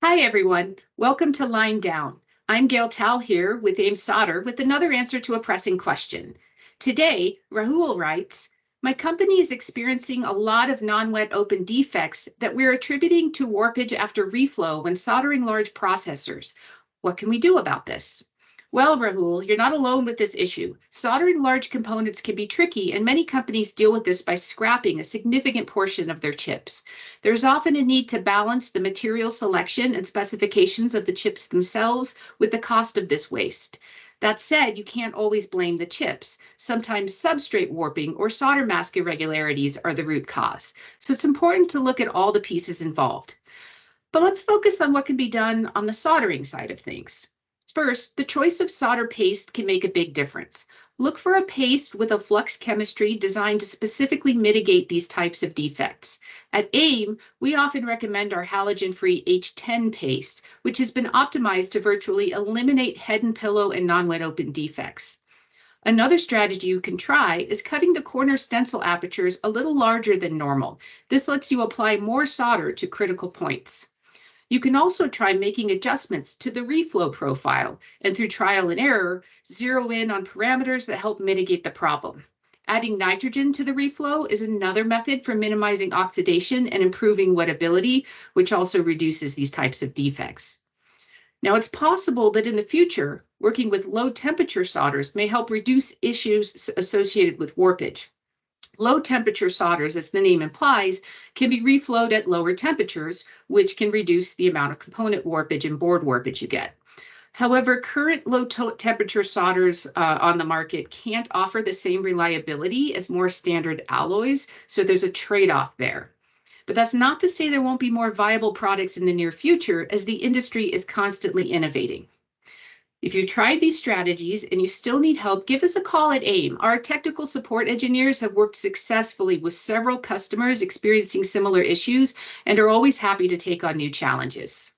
Hi, everyone. Welcome to Line Down. I'm Gail Tal here with Ames Solder with another answer to a pressing question. Today, Rahul writes, my company is experiencing a lot of non-wet open defects that we're attributing to warpage after reflow when soldering large processors. What can we do about this? Well, Rahul, you're not alone with this issue. Soldering large components can be tricky, and many companies deal with this by scrapping a significant portion of their chips. There's often a need to balance the material selection and specifications of the chips themselves with the cost of this waste. That said, you can't always blame the chips. Sometimes substrate warping or solder mask irregularities are the root cause. So it's important to look at all the pieces involved. But let's focus on what can be done on the soldering side of things. First, the choice of solder paste can make a big difference. Look for a paste with a flux chemistry designed to specifically mitigate these types of defects. At AIM, we often recommend our halogen-free H10 paste, which has been optimized to virtually eliminate head and pillow and non-wet open defects. Another strategy you can try is cutting the corner stencil apertures a little larger than normal. This lets you apply more solder to critical points. You can also try making adjustments to the reflow profile, and through trial and error, zero in on parameters that help mitigate the problem. Adding nitrogen to the reflow is another method for minimizing oxidation and improving wettability, which also reduces these types of defects. Now, it's possible that in the future, working with low temperature solders may help reduce issues associated with warpage. Low temperature solders, as the name implies, can be reflowed at lower temperatures, which can reduce the amount of component warpage and board warpage you get. However, current low temperature solders on the market can't offer the same reliability as more standard alloys, so there's a trade-off there. But that's not to say there won't be more viable products in the near future, as the industry is constantly innovating. If you've tried these strategies and you still need help, give us a call at AIM. Our technical support engineers have worked successfully with several customers experiencing similar issues and are always happy to take on new challenges.